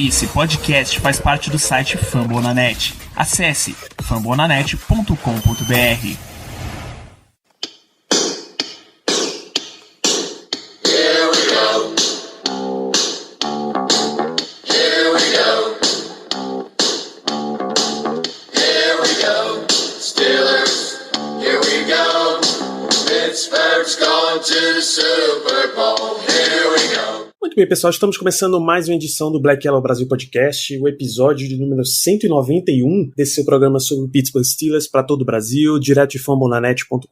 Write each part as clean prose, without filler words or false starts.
Esse podcast faz parte do site Fambonanet. Acesse fambonanet.com.br. Muito bem, pessoal, estamos começando mais uma edição do Black Yellow Brasil Podcast, o episódio de número 191 desse seu programa sobre o Pittsburgh Steelers para todo o Brasil, direto de fambonanet.com.br,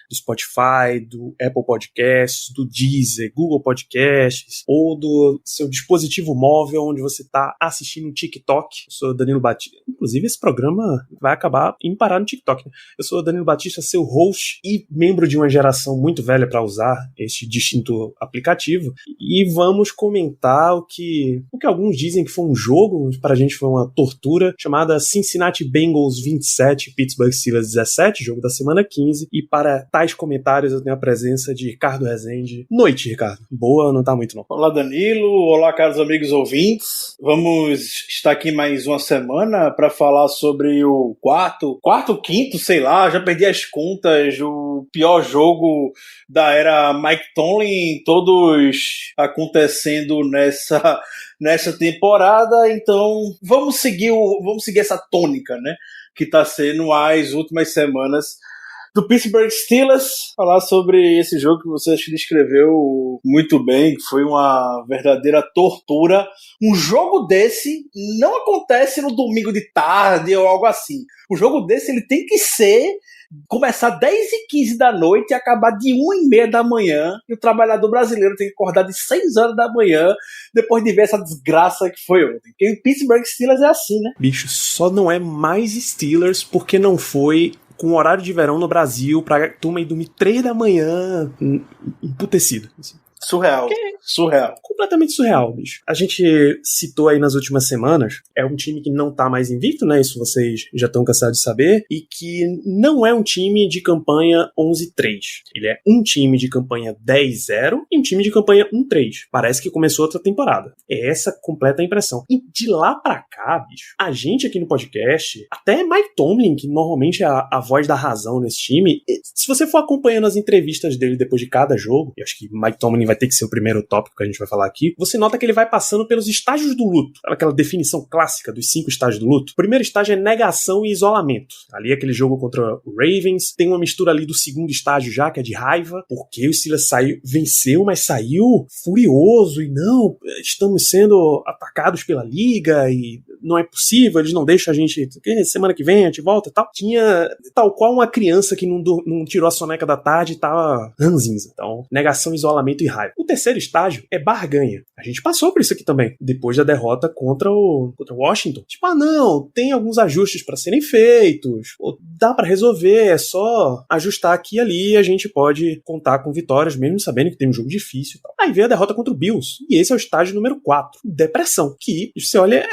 do Spotify, do Apple Podcasts, do Deezer, Google Podcasts, ou do seu dispositivo móvel onde você está assistindo um TikTok. Eu sou o Danilo Batista. Inclusive, esse programa vai acabar em parar no TikTok, né? Eu sou o Danilo Batista, seu host e membro de uma geração muito velha para usar este distinto aplicativo. E vamos comentar o que alguns dizem que foi um jogo, para a gente foi uma tortura, chamada Cincinnati Bengals 27, Pittsburgh Steelers 17, jogo da semana 15. E para tais comentários eu tenho a presença de Ricardo Rezende. Noite, Ricardo. Boa, não tá muito não. Olá, Danilo. Olá, caros amigos ouvintes. Vamos estar aqui mais uma semana para falar sobre o quinto, sei lá, já perdi as contas, o pior jogo da era Mike Tomlin, todos acontecendo nessa temporada. Então vamos seguir essa tônica, né, que está sendo as últimas semanas do Pittsburgh Steelers, falar sobre esse jogo que você descreveu muito bem, que foi uma verdadeira tortura. Um jogo desse não acontece no domingo de tarde ou algo assim. O jogo desse ele tem que começar 10h15 da noite e acabar de 1h30 da manhã, e o trabalhador brasileiro tem que acordar de 6 horas da manhã depois de ver essa desgraça que foi ontem. Porque o Pittsburgh Steelers é assim, né? Bicho, só não é mais Steelers porque não foi com horário de verão no Brasil pra turma ir dormir 3 da manhã emputecido, assim. Surreal. Completamente surreal, bicho. A gente citou aí nas últimas semanas, é um time que não tá mais invicto, né? Isso vocês já estão cansados de saber. E que não é um time de campanha 11-3. Ele é um time de campanha 10-0 e um time de campanha 1-3. Parece que começou outra temporada. É essa completa a impressão. E de lá pra cá, bicho, a gente aqui no podcast, até Mike Tomlin, que normalmente é a voz da razão nesse time, se você for acompanhando as entrevistas dele depois de cada jogo, eu acho que Mike Tomlin vai ter que ser o primeiro tópico que a gente vai falar aqui, você nota que ele vai passando pelos estágios do luto. Aquela definição clássica dos 5 estágios do luto. O primeiro estágio é negação e isolamento. Ali aquele jogo contra o Ravens. Tem uma mistura ali do segundo estágio já, que é de raiva, porque o Steelers venceu, mas saiu furioso e não, estamos sendo atacados pela liga e não é possível, eles não deixam a gente, semana que vem a gente volta e tal. Tinha tal qual uma criança que não tirou a soneca da tarde e tava ranzinza. Então, negação, isolamento e raiva. O terceiro estágio é barganha. A gente passou por isso aqui também, depois da derrota contra o Washington. Tipo, não, tem alguns ajustes para serem feitos, dá para resolver, é só ajustar aqui e ali, a gente pode contar com vitórias, mesmo sabendo que tem um jogo difícil e tal. Aí veio a derrota contra o Bills, e esse é o estágio número 4, depressão, que, você olha,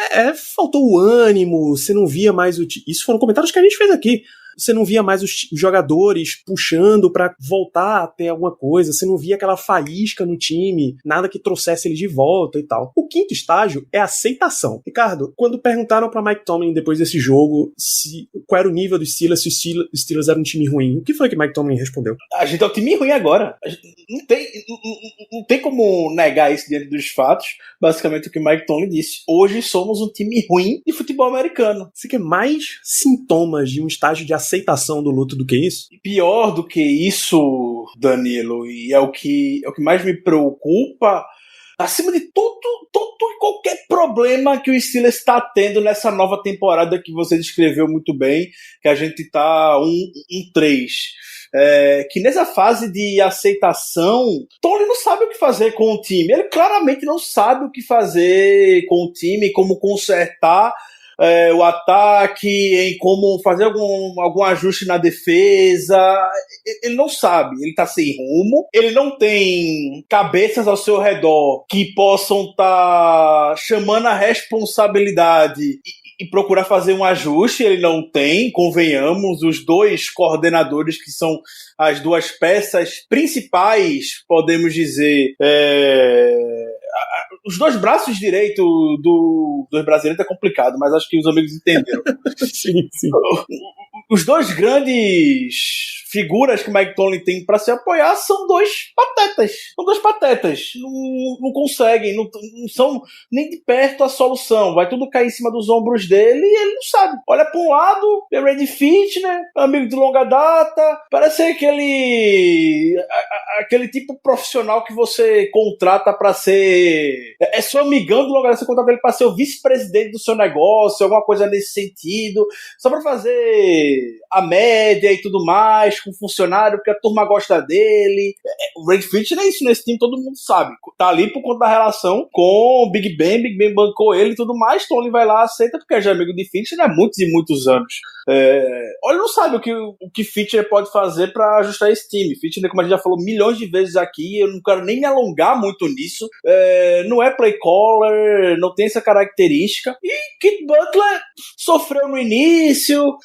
faltou o ânimo, você não via mais isso foram comentários que a gente fez aqui. Você não via mais os jogadores puxando pra voltar a ter alguma coisa, você não via aquela faísca no time, nada que trouxesse ele de volta e tal. O quinto estágio é aceitação. Ricardo, quando perguntaram pra Mike Tomlin depois desse jogo qual era o nível do Steelers, se o Steelers era um time ruim, o que foi que Mike Tomlin respondeu? A gente é um time ruim agora. Não tem como negar isso diante dos fatos. Basicamente o que Mike Tomlin disse. Hoje somos um time ruim de futebol americano. Você quer mais sintomas de um estágio de aceitação do luto do que isso? Pior do que isso, Danilo, e é o que mais me preocupa, acima de tudo e qualquer problema que o Steelers está tendo nessa nova temporada que você descreveu muito bem, que a gente está 1-3. Que nessa fase de aceitação, Tony não sabe o que fazer com o time. Ele claramente não sabe o que fazer com o time, como consertar o ataque, em como fazer algum ajuste na defesa. Ele não sabe, ele tá sem rumo, ele não tem cabeças ao seu redor que possam estar chamando a responsabilidade e procurar fazer um ajuste. Ele não tem, convenhamos, os dois coordenadores que são as duas peças principais, podemos dizer, Os dois braços direitos dos brasileiros é complicado, mas acho que os amigos entenderam. Sim. Os dois grandes figuras que o Mike Tomlin tem pra se apoiar são dois patetas. Não conseguem, não são nem de perto a solução. Vai tudo cair em cima dos ombros dele e ele não sabe. Olha pra um lado, é Randy Fitner, amigo de longa data, parece aquele tipo profissional que você contrata pra ser... É seu amigão de longa data, você contrata ele pra ser o vice-presidente do seu negócio, alguma coisa nesse sentido, só pra fazer a média e tudo mais, com funcionário, porque a turma gosta dele. O Randy Fitner é isso nesse time, todo mundo sabe. Tá ali por conta da relação com o Big Ben bancou ele e tudo mais, então ele vai lá, aceita, porque já é amigo de Fitner há muitos e muitos anos. Olha, não sabe o que Fitner pode fazer pra ajustar esse time. Fitner, como a gente já falou milhões de vezes aqui, eu não quero nem me alongar muito nisso, não é play caller, não tem essa característica, e Keith Butler sofreu no início,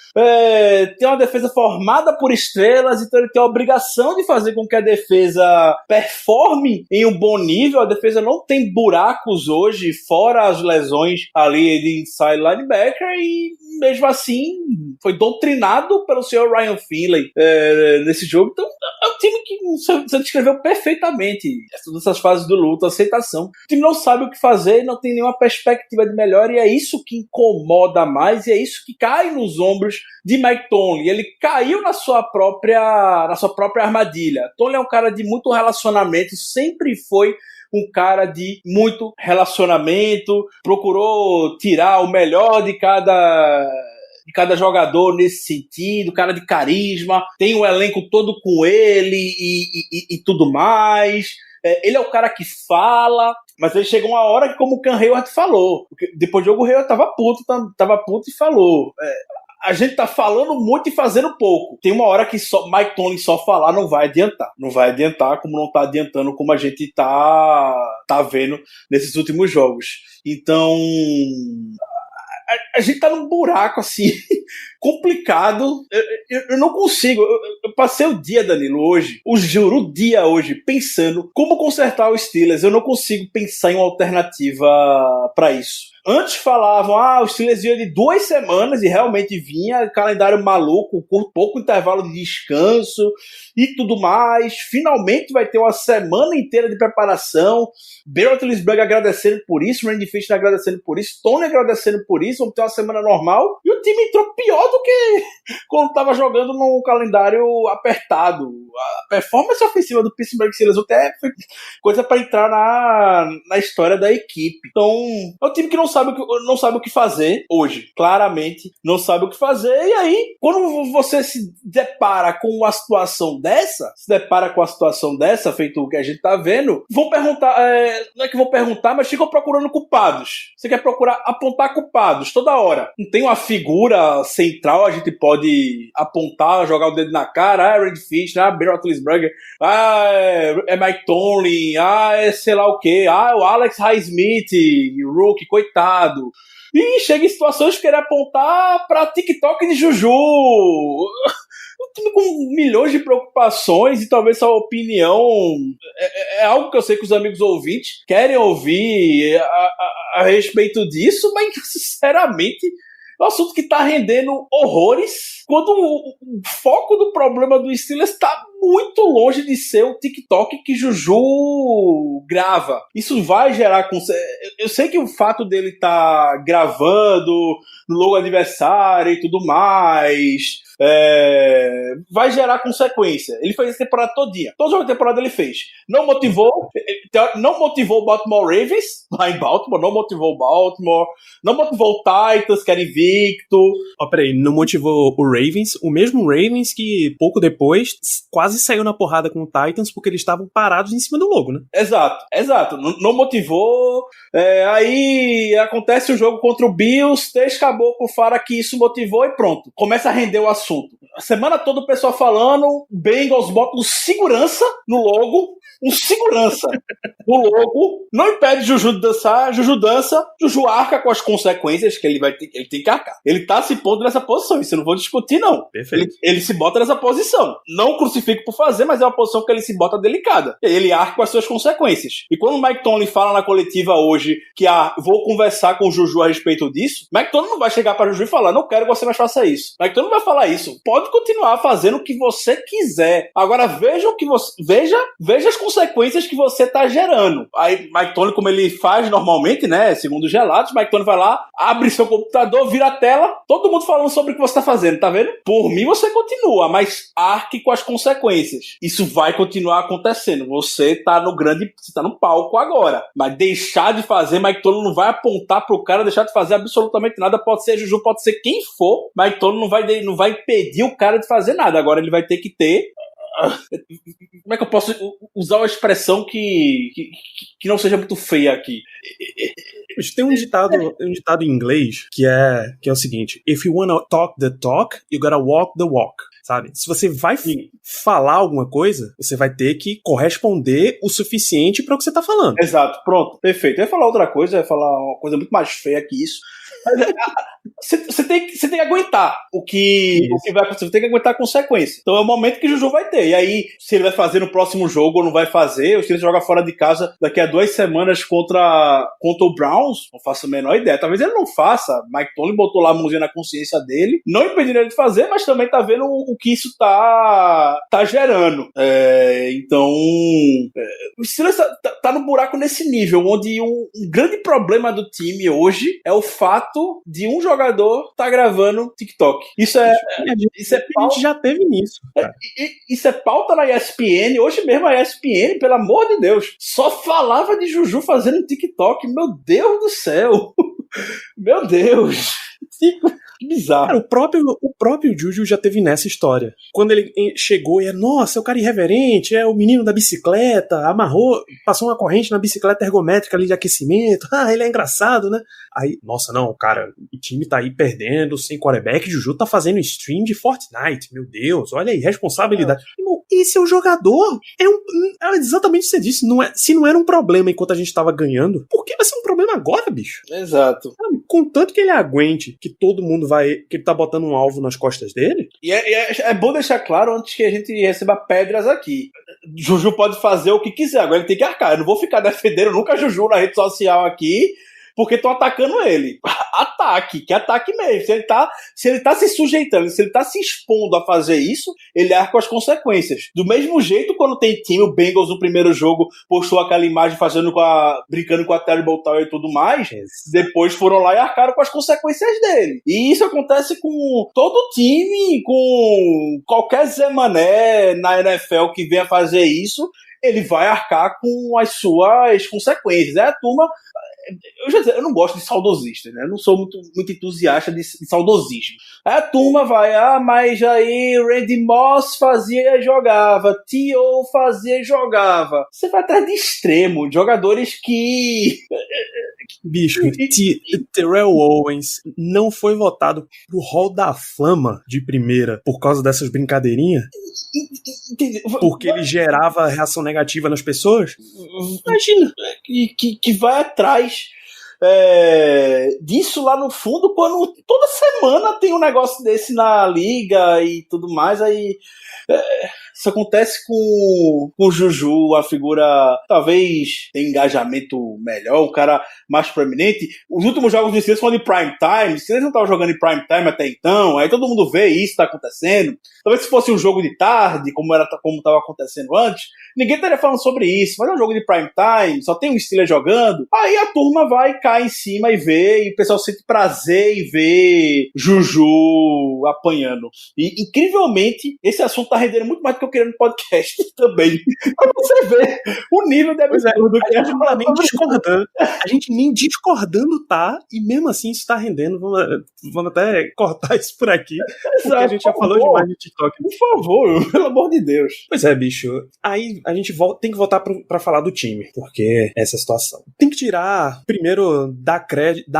tem uma defesa formada por estrelas, então ele tem a obrigação de fazer com que a defesa performe em um bom nível. A defesa não tem buracos hoje, fora as lesões ali de inside linebacker, e mesmo assim foi doutrinado pelo senhor Ryan Finley nesse jogo. Então é um time que você descreveu perfeitamente essas fases do luto, aceitação. O time não sabe o que fazer, não tem nenhuma perspectiva de melhor, e é isso que incomoda mais, e é isso que cai nos ombros de Mike Tomlin. Ele caiu na sua própria armadilha. Tomlin é um cara de muito relacionamento, sempre foi um cara de muito relacionamento, procurou tirar o melhor de cada jogador nesse sentido, cara de carisma, tem o elenco todo com ele e tudo mais. Ele é o cara que fala, mas ele chegou uma hora que, como o Cam Hayward falou, depois do jogo o Hayward tava puto e falou... A gente tá falando muito e fazendo pouco. Tem uma hora que Mike Tomlin só falar não vai adiantar. Não vai adiantar, como não tá adiantando, como a gente tá vendo nesses últimos jogos. Então, a gente tá num buraco, assim, complicado. Eu não consigo. Eu passei o dia, Danilo, hoje, juro, o dia hoje, pensando como consertar os Steelers. Eu não consigo pensar em uma alternativa pra isso. Antes falavam, os Steelers vinham de 2 semanas, e realmente vinha, calendário maluco, pouco intervalo de descanso e tudo mais. Finalmente vai ter uma semana inteira de preparação. Ben Roethlisberger agradecendo por isso, Randy Fitner agradecendo por isso, Tony agradecendo por isso. Vamos ter uma semana normal. E o time entrou pior do que quando estava jogando num calendário apertado. A performance ofensiva do Pittsburgh Steelers até foi coisa para entrar na história da equipe. Então, é um time que não sabe o que fazer hoje. Claramente, não sabe o que fazer. E aí, quando você se depara com uma situação dessa, feito o que a gente tá vendo, vão perguntar, não é que vão perguntar, mas ficam procurando culpados. Você quer procurar apontar culpados toda hora. Não tem uma figura central, a gente pode apontar, jogar o dedo na cara, Randy Fitner, Ben Roethlisberger, é Mike Tomlin, é sei lá o que, o Alex Highsmith, o rookie, coitado. E chega em situações de querer apontar pra TikTok de Juju. Um time com milhões de preocupações, e talvez essa opinião é algo que eu sei que os amigos ouvintes querem ouvir a respeito disso, mas sinceramente é um assunto que tá rendendo horrores, quando o foco do problema do Steelers tá muito longe de ser o TikTok que Juju grava. Isso vai gerar... Eu sei que o fato dele tá gravando no logo aniversário e tudo mais... vai gerar consequência. Ele fez essa temporada todinha. Toda jogo da temporada ele fez. Não motivou o Baltimore Ravens lá em Baltimore, não motivou o Titans, que era invicto. Peraí, não motivou o Ravens, o mesmo Ravens que pouco depois quase saiu na porrada com o Titans porque eles estavam parados em cima do logo, né? Exato. Não motivou. Aí acontece o jogo contra o Bills, 3 caboclos fala que isso motivou e pronto. Começa a render o assunto. assunto. A semana toda o pessoal falando, Bengals bota um segurança no logo, um segurança no logo, não impede Juju de dançar, Juju dança, Juju arca com as consequências que ele tem que arcar. Ele tá se pondo nessa posição, isso eu não vou discutir, não. Ele se bota nessa posição. Não crucifico por fazer, mas é uma posição que ele se bota delicada. E aí ele arca com as suas consequências. E quando o Mike Tomlin fala na coletiva hoje que vou conversar com o Juju a respeito disso, Mike Tomlin não vai chegar para Juju e falar, não quero que você mais faça isso. Mike Tomlin não vai falar isso. Pode continuar fazendo o que você quiser. Agora veja as consequências que você tá gerando. Aí Mike Tomlin, como ele faz normalmente, né, segundo os relatos, Mike Tomlin vai lá, abre seu computador, vira a tela, todo mundo falando sobre o que você tá fazendo, tá vendo? Por mim você continua, mas arque com as consequências. Isso vai continuar acontecendo. Você tá no palco agora. Mas deixar de fazer, Mike Tomlin não vai apontar pro cara deixar de fazer absolutamente nada. Pode ser Juju, pode ser quem for. Mike Tomlin não vai impedir o cara de fazer nada. Agora ele vai ter que ter... Como é que eu posso usar uma expressão que não seja muito feia aqui? Tem um ditado em inglês que é o seguinte: if you wanna talk the talk, you gotta walk the walk. Sabe? Se você vai falar alguma coisa, você vai ter que corresponder o suficiente para o que você tá falando. Exato, pronto, perfeito. Eu ia falar outra coisa, eu ia falar uma coisa muito mais feia que isso. Você tem que aguentar o que vai acontecer, você tem que aguentar a consequência. Então é o momento que o Juju vai ter. E aí, se ele vai fazer no próximo jogo ou não vai fazer, ou se ele joga fora de casa daqui a 2 semanas contra o Browns, não faço a menor ideia. Talvez ele não faça. Mike Tomlin botou lá a mãozinha na consciência dele, não impediria ele de fazer, mas também tá vendo o que isso tá gerando. Então, o Steelers tá no buraco nesse nível, onde um grande problema do time hoje é o fato de um jogador tá gravando TikTok. Isso é pauta. A gente já teve nisso. Isso é pauta na ESPN. Hoje mesmo a ESPN, pelo amor de Deus, só falava de Juju fazendo TikTok. Meu Deus do céu. Meu Deus. Que bizarro. Cara, o próprio Juju já teve nessa história. Quando ele chegou e nossa, é o cara irreverente, é o menino da bicicleta, passou uma corrente na bicicleta ergométrica ali de aquecimento. Ele é engraçado, né? Aí, nossa, não, cara, o time tá aí perdendo, sem quarterback, Juju tá fazendo stream de Fortnite. Meu Deus, olha aí, responsabilidade. Irmão, esse é o jogador. É exatamente o que você disse. Se não era um problema enquanto a gente tava ganhando, por que vai ser um problema agora, bicho? Exato. Contanto que ele aguente que todo mundo que ele tá botando um alvo nas costas dele. E é bom deixar claro antes que a gente receba pedras aqui. Juju pode fazer o que quiser, agora ele tem que arcar. Eu não vou ficar defendendo nunca Juju na rede social aqui, porque tô atacando ele. Que ataque mesmo. Se ele tá se sujeitando, se ele tá se expondo a fazer isso, ele arca com as consequências. Do mesmo jeito, quando tem time, o Bengals no primeiro jogo postou aquela imagem brincando com a Terrible Tower e tudo mais, depois foram lá e arcaram com as consequências dele. E isso acontece com todo time, com qualquer Zé Mané na NFL que venha fazer isso, ele vai arcar com as suas consequências. A turma... Eu não gosto de saudosista, né? Eu não sou muito entusiasta de saudosismo. A turma vai, mas aí Randy Moss fazia e jogava, T.O. fazia e jogava. Você vai atrás de extremo, de jogadores que... Bicho, Terrell Owens não foi votado pro Hall da Fama de primeira por causa dessas brincadeirinhas? Porque ele gerava reação negativa nas pessoas? Imagina, que vai atrás disso lá no fundo, quando toda semana tem um negócio desse na liga e tudo mais, aí isso acontece com o Juju, a figura talvez tem engajamento melhor, um cara mais proeminente. Os últimos jogos do Steelers foram de prime time, se eles não estavam jogando em prime time até então, aí todo mundo vê isso tá acontecendo. Talvez se fosse um jogo de tarde, como estava acontecendo antes, ninguém estaria falando sobre isso, mas é um jogo de prime time, só tem um Steelers jogando, aí a turma vai cair em cima e vê, e o pessoal sente prazer em ver Juju apanhando. E incrivelmente esse assunto tá rendendo muito mais do que que eu queria no podcast também. Pra você ver o nível de absurdo que a gente nem discordando tá, e mesmo assim isso tá rendendo. Vamos até cortar isso por aqui, porque a gente já falou demais de TikTok. Por favor, pelo amor de Deus. Pois é, bicho. Aí a gente tem que voltar pra falar do time, porque essa é a situação. Tem que tirar, primeiro, dar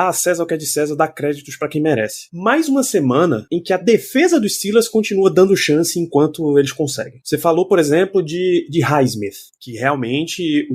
a César o que é de César, dar créditos pra quem merece. Mais uma semana em que a defesa dos Steelers continua dando chance enquanto eles conseguem. Você falou, por exemplo, de Highsmith, que realmente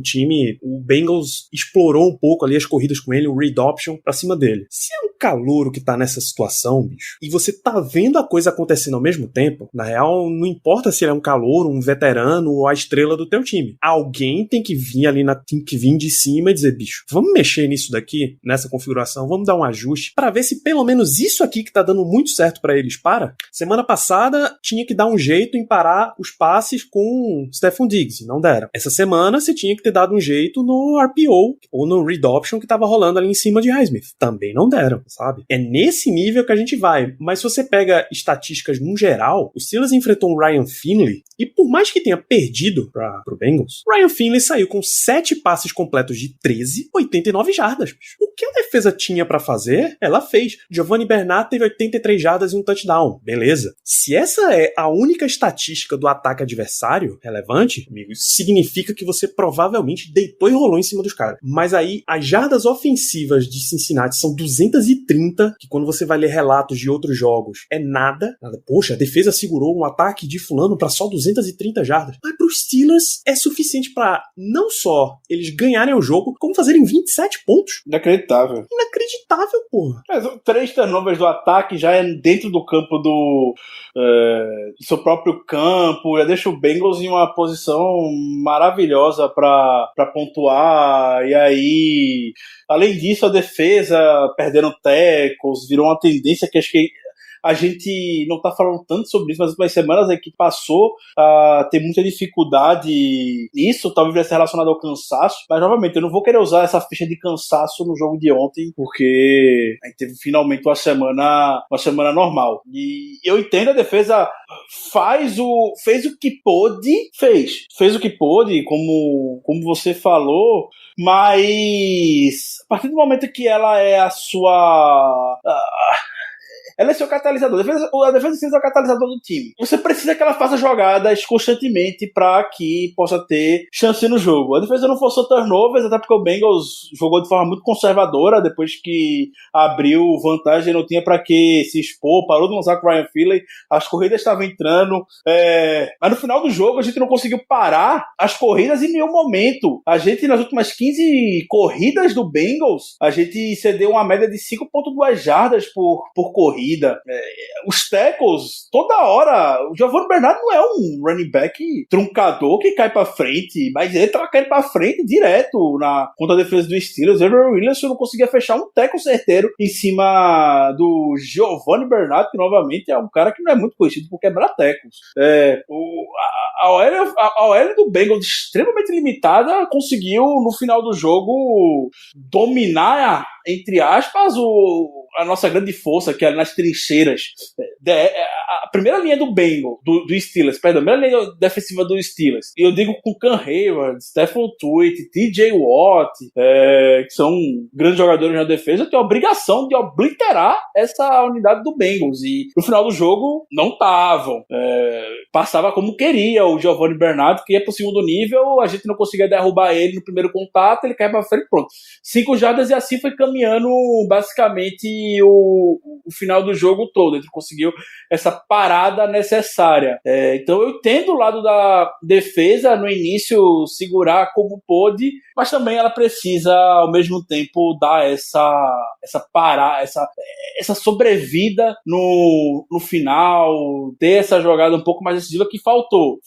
o Bengals explorou um pouco ali as corridas com ele, o read option pra cima dele. Se é um calouro que tá nessa situação, bicho, e você tá vendo a coisa acontecendo ao mesmo tempo, na real, não importa se ele é um calouro, um veterano ou a estrela do teu time. Alguém tem que vir ali, tem que vir de cima e dizer, bicho, vamos mexer nisso daqui, nessa configuração, vamos dar um ajuste, pra ver se pelo menos isso aqui que tá dando muito certo pra eles para. Semana passada, tinha que dar um jeito em parar os passes com Stephon Diggs, não deram. Essa semana, você tinha que ter dado um jeito no RPO, ou no read option que tava rolando ali em cima de Highsmith. Também não deram, sabe? É nesse nível que a gente vai. Mas se você pega estatísticas no geral, o Steelers enfrentou o Ryan Finley, e por mais que tenha perdido pro Bengals, Ryan Finley saiu com 7 passes completos de 13, 89 jardas. O que a defesa tinha pra fazer, ela fez. Giovanni Bernard teve 83 jardas e um touchdown. Beleza. Se essa é a única estatística do ataque adversário relevante, amigo, isso significa que você provavelmente deitou e rolou em cima dos caras. Mas aí, as jardas ofensivas de Cincinnati são 230, que quando você vai ler relatos de outros jogos, é nada. Poxa, a defesa segurou um ataque de fulano pra só 230 jardas. Mas pros Steelers é suficiente pra não só eles ganharem o jogo, como fazerem 27 pontos. Inacreditável. Inacreditável, porra. 3 turnovers do ataque já é dentro do campo do seu próprio campo, já deixa o Bengals em uma posição maravilhosa pra pontuar, e aí, além disso, a defesa perdendo tackles, virou uma tendência que acho que a gente não tá falando tanto sobre isso, mas nas últimas semanas a equipe passou a ter muita dificuldade nisso, talvez vai ser relacionado ao cansaço, mas novamente, eu não vou querer usar essa ficha de cansaço no jogo de ontem, porque a gente teve finalmente uma semana normal. E eu entendo, a defesa fez o que pôde, fez o que pôde, como você falou, mas a partir do momento que ela é ela é seu catalisador. A defesa é o catalisador do time. Você precisa que ela faça jogadas constantemente para que possa ter chance no jogo. A defesa não forçou turnovers, até porque o Bengals jogou de forma muito conservadora. Depois que abriu vantagem, não tinha para que se expor. Parou de lançar com o Ryan Finley. As corridas estavam entrando. Mas no final do jogo, a gente não conseguiu parar as corridas em nenhum momento. A gente, nas últimas 15 corridas do Bengals, a gente cedeu uma média de 5.2 jardas por corrida. Os tackles, toda hora, o Giovanni Bernard não é um running back truncador que cai pra frente, mas ele tava caindo pra frente direto contra a defesa do Steelers. O Avery Williams não conseguia fechar um tackle certeiro em cima do Giovanni Bernard, que novamente é um cara que não é muito conhecido por quebrar tackles. A OL do Bengals, extremamente limitada, conseguiu no final do jogo dominar, entre aspas, a nossa grande força, que é nas trincheiras. A primeira linha do Bengals, do Steelers, perdão, a primeira linha defensiva do Steelers, e eu digo com Cam Hayward, Stephen Tuitt, TJ Watt, que são grandes jogadores na defesa, tem a obrigação de obliterar essa unidade do Bengals, e no final do jogo não estavam. Passava como queria o Giovanni Bernard, que ia pro segundo nível, a gente não conseguia derrubar ele no primeiro contato, ele cai pra frente, pronto. 5 jardas, e assim foi caminhando basicamente o final do jogo todo. Ele conseguiu essa parada necessária. Então eu entendo o lado da defesa no início segurar como pôde, mas também ela precisa ao mesmo tempo dar essa sobrevida no final, ter essa jogada um pouco mais decisiva que faltou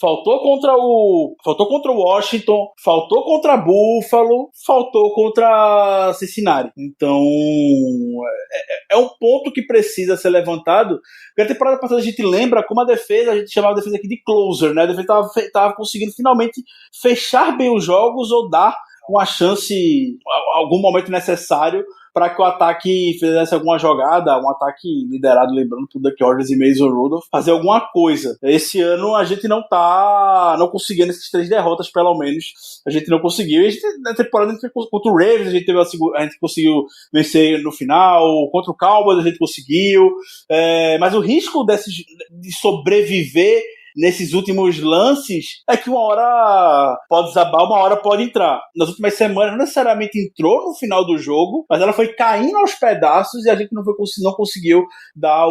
contra o Washington, faltou contra Buffalo, faltou contra Cincinnati. Então é um ponto que precisa ser levantado. Na temporada passada a gente lembra como a gente chamava a defesa aqui de closer, né? A defesa estava conseguindo finalmente fechar bem os jogos ou dar uma chance, algum momento necessário para que o ataque fizesse alguma jogada, um ataque liderado, lembrando, por Duck Hodges e Mason Rudolph, fazer alguma coisa. Esse ano a gente não conseguindo essas 3 derrotas, pelo menos. A gente não conseguiu. E a gente, na temporada contra o Ravens, a gente conseguiu vencer no final. Contra o Cowboys a gente conseguiu. Mas o risco de sobreviver nesses últimos lances é que uma hora pode desabar, uma hora pode entrar. Nas últimas semanas não necessariamente entrou no final do jogo, mas ela foi caindo aos pedaços e a gente não conseguiu dar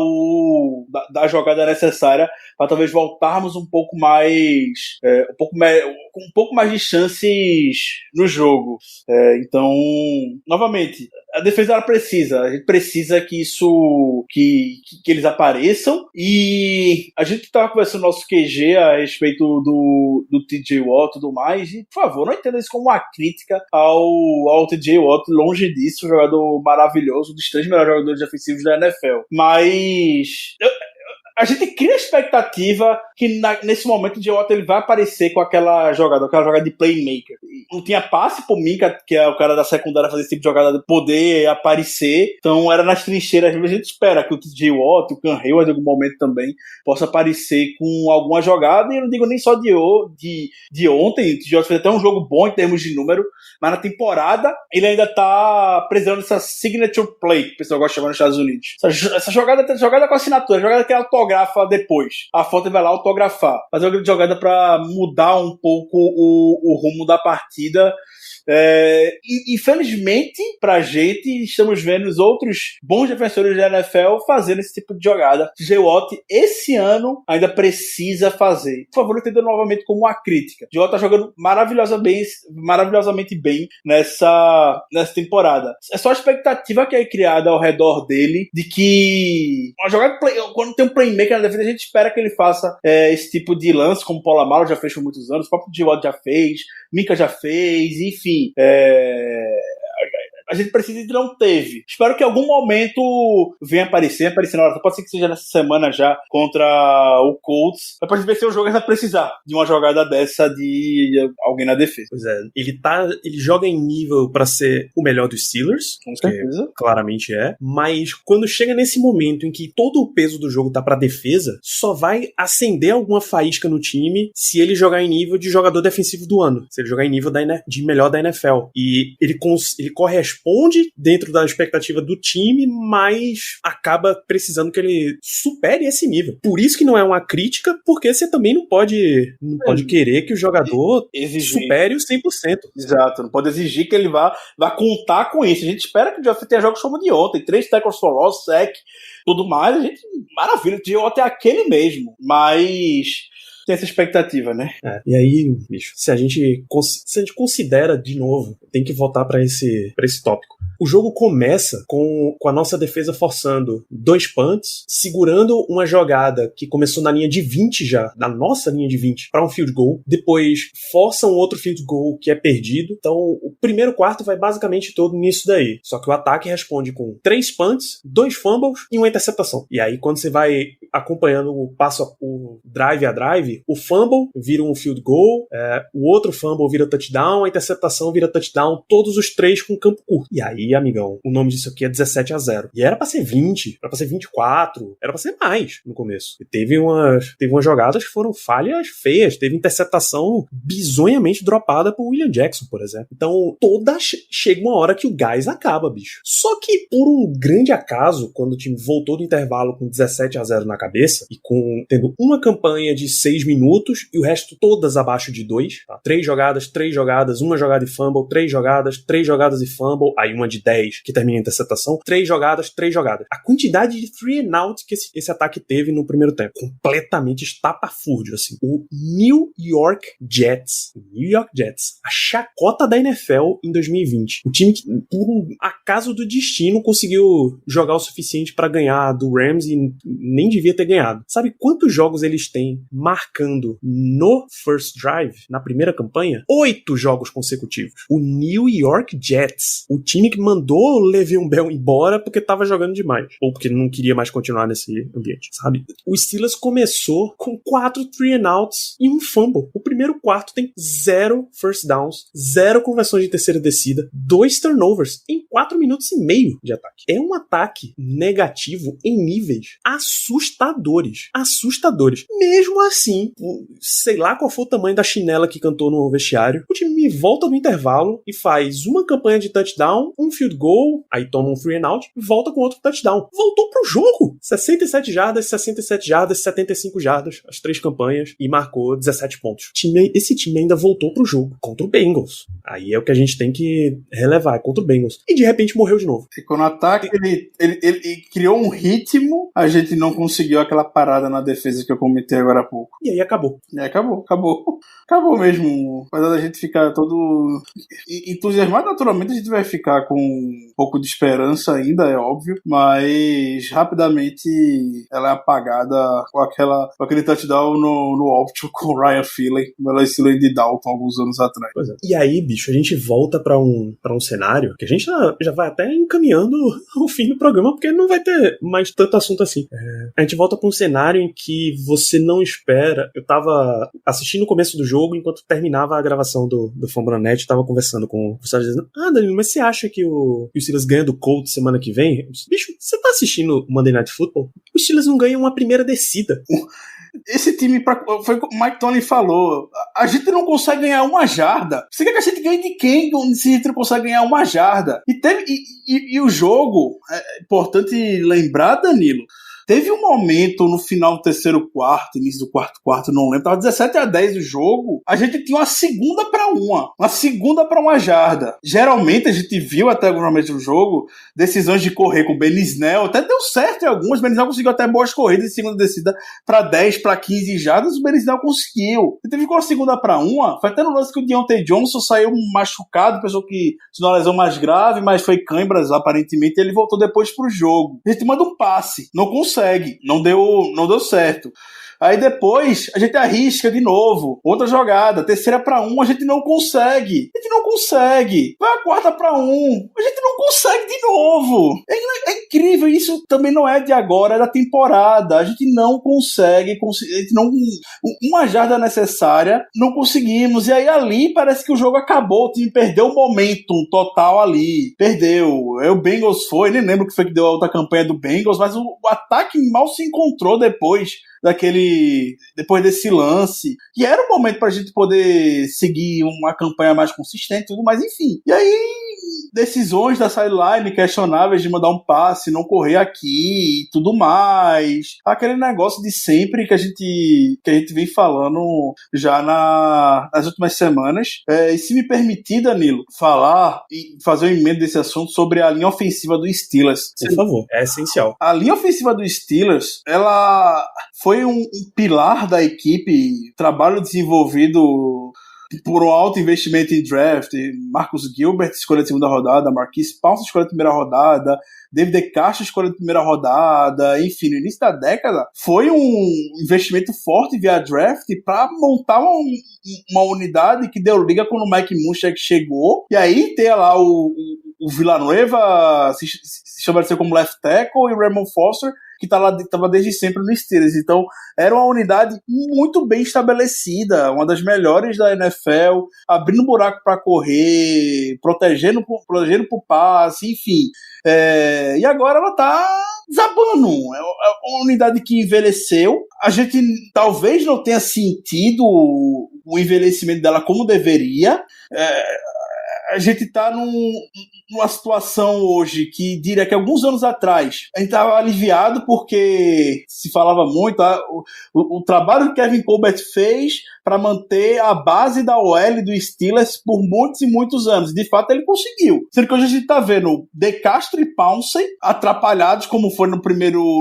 a jogada necessária para talvez voltarmos um pouco mais com um pouco mais de chances no jogo. Então, novamente, a defesa a gente precisa que eles apareçam, e a gente estava conversando no nosso QG a respeito do TJ Watt e tudo mais, e, por favor, não entenda isso como uma crítica ao TJ Watt, longe disso, um jogador maravilhoso, um dos 3 melhores jogadores defensivos da NFL, mas a gente cria a expectativa que nesse momento o TJ Watt ele vai aparecer com aquela jogada de playmaker. Não tinha passe pro Minka, que é o cara da secundária, fazer esse tipo de jogada, de poder aparecer. Então era nas trincheiras. A gente espera que o TJ Watt, o Cam Hayward, em algum momento também possa aparecer com alguma jogada. E eu não digo nem só de ontem. O TJ Watt fez até um jogo bom em termos de número, mas na temporada ele ainda tá precisando dessa signature play, que o pessoal gosta de chamar nos Estados Unidos. Essa jogada com assinatura, jogada que ela autografa depois. A foto vai lá autografar. Fazer uma jogada para mudar um pouco o rumo da partida. Infelizmente, pra gente, estamos vendo os outros bons defensores da NFL fazendo esse tipo de jogada. TJ Watt, esse ano, ainda precisa fazer. Por favor, entenda novamente como uma crítica. TJ Watt tá jogando maravilhosamente bem nessa temporada. É só a expectativa que é criada ao redor dele de que uma jogada quando tem um playmaker na defesa, a gente espera que ele faça esse tipo de lance, como o Paul Amaro já fez por muitos anos, o próprio TJ Watt já fez, Minka já fez, enfim. A gente precisa e não teve. Espero que em algum momento venha aparecer na hora. Pode ser que seja nessa semana já contra o Colts. Mas pode ver se o jogo ainda precisar de uma jogada dessa de alguém na defesa. Pois é. Ele joga em nível pra ser o melhor dos Steelers. Com certeza. Claramente é. Mas quando chega nesse momento em que todo o peso do jogo tá pra defesa, só vai acender alguma faísca no time se ele jogar em nível de jogador defensivo do ano. Se ele jogar em nível de melhor da NFL. E ele corresponde dentro da expectativa do time, mas acaba precisando que ele supere esse nível. Por isso que não é uma crítica, porque você também não pode querer que o jogador supere os 100%. Exato, não pode exigir que ele vá contar com isso. A gente espera que o Geoff tenha jogos como de ontem, 3 tackles for loss, sack, tudo mais. Maravilha, o Geoff é aquele mesmo, mas tem essa expectativa, né? E aí, bicho, se a gente considera de novo, tem que voltar pra esse tópico. O jogo começa com a nossa defesa forçando 2 punts, segurando uma jogada que começou na linha de 20 já, na nossa linha de 20, para um field goal. Depois força um outro field goal que é perdido. Então o primeiro quarto vai basicamente todo nisso daí. Só que o ataque responde com 3 punts, 2 fumbles e uma interceptação. E aí quando você vai acompanhando o drive a drive, o fumble vira um field goal, o outro fumble vira touchdown, a interceptação vira touchdown, todos os 3 com campo curto. E aí, amigão, o nome disso aqui é 17-0. E era pra ser 20, era pra ser 24, era pra ser mais no começo. E teve umas jogadas que foram falhas feias, teve interceptação bizonhamente dropada por William Jackson, por exemplo. Então, chega uma hora que o gás acaba, bicho. Só que, por um grande acaso, quando o time voltou do intervalo com 17-0 na cabeça, e tendo uma campanha de 6 minutos, e o resto todas abaixo de 2, tá? 3 jogadas, uma jogada e fumble, 3 jogadas e fumble, aí uma de 10 que termina em interceptação, 3 jogadas. A quantidade de 3 and out que esse ataque teve no primeiro tempo, completamente estapafúrdio, assim. O New York Jets, a chacota da NFL em 2020. O time que, por um acaso do destino, conseguiu jogar o suficiente pra ganhar do Rams e nem devia ter ganhado. Sabe quantos jogos eles têm marcados marcando no first drive, na primeira campanha, 8 jogos consecutivos. O New York Jets, o time que mandou o Le'Veon Bell embora porque tava jogando demais, ou porque não queria mais continuar nesse ambiente, sabe? O Steelers começou com 4 3-and-outs e um fumble. O primeiro quarto tem 0 first downs, 0 conversões de terceira descida, 2 turnovers em 4 minutos e meio de ataque. É um ataque negativo em níveis assustadores. Mesmo assim, sei lá qual foi o tamanho da chinela que cantou no vestiário, o time me volta no intervalo e faz uma campanha de touchdown, um field goal, aí toma um 3-and-out e volta com outro touchdown. Voltou pro jogo! 67 jardas, 75 jardas, as 3 campanhas, e marcou 17 pontos. Esse time ainda voltou pro jogo contra o Bengals. Aí é o que a gente tem que relevar, é contra o Bengals. E de repente morreu de novo. Ficou no ataque, ele criou um ritmo, a gente não conseguiu aquela parada na defesa que eu comentei agora há pouco. E aí acabou. Acabou mesmo. Apesar da gente ficar todo entusiasmado, naturalmente a gente vai ficar com um pouco de esperança ainda, é óbvio, mas rapidamente ela é apagada com aquele touchdown no óptimo com o Ryan Finley, o melhor estilo de Dalton alguns anos atrás. Pois é. E aí, bicho, a gente volta pra um cenário que a gente já vai até encaminhando o fim do programa, porque não vai ter mais tanto assunto assim. A gente volta pra um cenário em que você não espera. Eu tava assistindo o começo do jogo, enquanto terminava a gravação do Fumble na Net, tava conversando com o pessoal dizendo: Danilo, mas você acha que o Steelers ganha do Colts semana que vem? Bicho, você tá assistindo o Monday Night Football? O Steelers não ganha uma primeira descida. Esse time, foi o que o Mike Tony falou, a gente não consegue ganhar uma jarda. Você quer que a gente ganhe de quem se a gente não consegue ganhar uma jarda? E o jogo, é importante lembrar, Danilo, teve um momento no final do terceiro quarto, início do quarto, não lembro, tava 17-10 o jogo, a gente tinha uma segunda para uma jarda. Geralmente a gente viu até alguns momentos do jogo decisões de correr com o Ben Snell, até deu certo em algumas, o Ben Snell conseguiu até boas corridas de segunda descida para 10, para 15 jardas, o Ben Snell conseguiu. E teve uma segunda para uma, foi até no lance que o Deontay Johnson saiu machucado, pensou que tinha uma lesão mais grave, mas foi câimbras aparentemente, e ele voltou depois pro jogo. A gente manda um passe, não consegue, não deu certo. Aí depois a gente arrisca de novo, outra jogada, terceira para 1, a gente não consegue. Vai a quarta para 1, a gente não consegue de novo. É incrível, isso também não é de agora, é da temporada. A gente não consegue, uma jarda necessária, não conseguimos. E aí ali parece que o jogo acabou, o time perdeu o momentum total ali. Perdeu. Aí o Bengals nem lembro o que foi que deu a outra campanha do Bengals, mas o ataque mal se encontrou depois desse lance, e era o momento pra gente poder seguir uma campanha mais consistente e tudo mais, enfim. E aí, decisões da sideline questionáveis de mandar um passe, não correr aqui e tudo mais. Aquele negócio de sempre que a gente vem falando já nas últimas semanas. E se me permitir, Danilo, falar e fazer um emenda desse assunto sobre a linha ofensiva do Steelers. Por favor, é essencial. A linha ofensiva do Steelers, ela foi um pilar da equipe, trabalho desenvolvido por um alto investimento em draft. Marcus Gilbert, escolha de segunda rodada, Marquise Pouncey, escolha de primeira rodada, David Castro, escolha de primeira rodada, enfim, no início da década, foi um investimento forte via draft para montar uma unidade que deu liga quando o Mike Munchak chegou, e aí ter lá o Villanueva se estabeleceu como left tackle e o Raymond Foster, que estava desde sempre no Steelers. Então, era uma unidade muito bem estabelecida, uma das melhores da NFL, abrindo buraco para correr, protegendo pro passe, enfim. E agora ela tá desabando. É uma unidade que envelheceu. A gente talvez não tenha sentido o envelhecimento dela como deveria. A gente tá numa situação hoje que diria que alguns anos atrás a gente estava aliviado porque se falava muito o trabalho que Kevin Colbert fez para manter a base da OL do Steelers por muitos e muitos anos. De fato, ele conseguiu. Sendo que hoje a gente tá vendo De Castro e Pouncey atrapalhados, como foi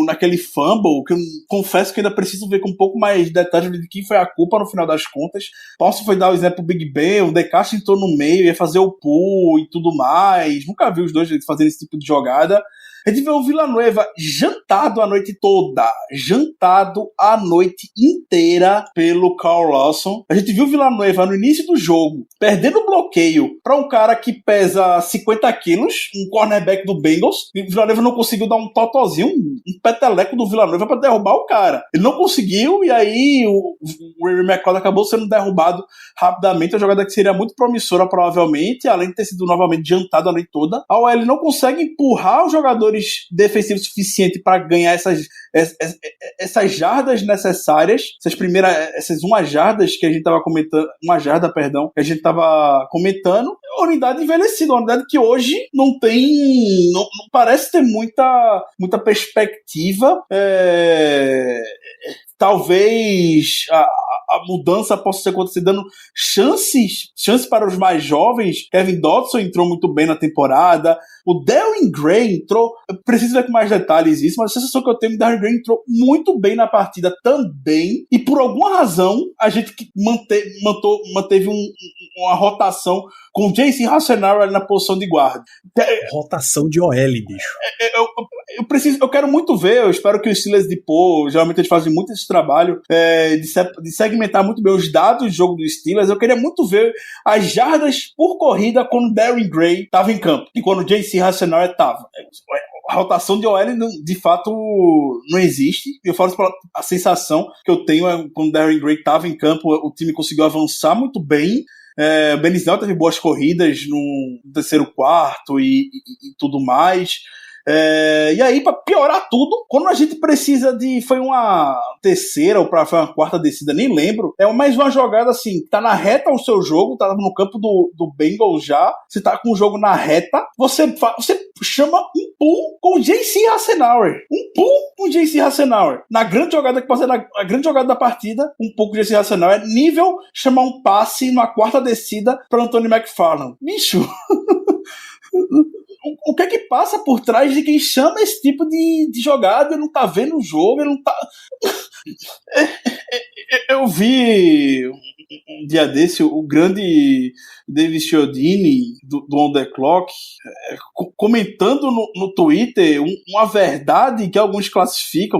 naquele fumble, que eu confesso que ainda preciso ver com um pouco mais de detalhes de quem foi a culpa no final das contas. Pouncey foi dar o snap pro Big Ben, o De Castro entrou no meio, ia fazer o pull e tudo mais. Nunca vi os dois fazendo esse tipo de jogada. A gente vê o Villanueva jantado a noite toda, jantado a noite inteira pelo Carl Lawson. A gente viu o Villanueva no início do jogo, perdendo o bloqueio para um cara que pesa 50 quilos, um cornerback do Bengals, e o Villanueva não conseguiu dar um totozinho, um peteleco do Villanueva para derrubar o cara. Ele não conseguiu, e aí o Ray McCloud acabou sendo derrubado rapidamente, a jogada que seria muito promissora provavelmente, além de ter sido novamente jantado a noite toda. A OL não consegue empurrar os jogadores defensivos suficiente para ganhar essas jardas necessárias, essas 1 jardas que a gente tava comentando, 1 jarda, perdão, que a gente tava comentando, a unidade envelhecida, uma unidade que hoje não parece ter muita perspectiva. Talvez a mudança possa ser acontecer dando chances para os mais jovens. Kevin Dodson entrou muito bem na temporada. O Darren Gray entrou, eu preciso ver com mais detalhes isso, mas a sensação que eu tenho é que o Darren Gray entrou muito bem na partida também, e por alguma razão a gente manteve uma rotação com o J.C. Hassenauer ali na posição de guarda. Rotação de OL, bicho. Eu quero muito ver, eu espero que os Steelers de Poe, geralmente eles fazem muito esse trabalho de segmentar muito bem os dados do jogo dos Steelers. Eu queria muito ver as jardas por corrida quando o Darren Gray estava em campo e quando o J.C. Hassenauer estava. A rotação de OL de fato não existe. Eu falo isso pela a sensação que eu tenho quando o Darren Gray estava em campo, o time conseguiu avançar muito bem. O Ben Snell teve boas corridas no terceiro quarto e tudo mais. E aí, pra piorar tudo, quando a gente precisa foi uma terceira ou foi uma quarta descida, nem lembro, mais uma jogada assim, tá na reta o seu jogo, tá no campo do Bengals já, você tá com o jogo na reta, você chama um pull com o J.C. Hassenauer, na grande jogada que pode ser a grande jogada da partida, um pull com o J.C. Hassenauer, nível chamar um passe na quarta descida para Anthony McFarland. Bicho, o que é que passa por trás de quem chama esse tipo de jogada? Ele não tá vendo o jogo, ele não tá... Eu vi um dia desse o grande David Chiodini do On The Clock comentando no Twitter uma verdade que alguns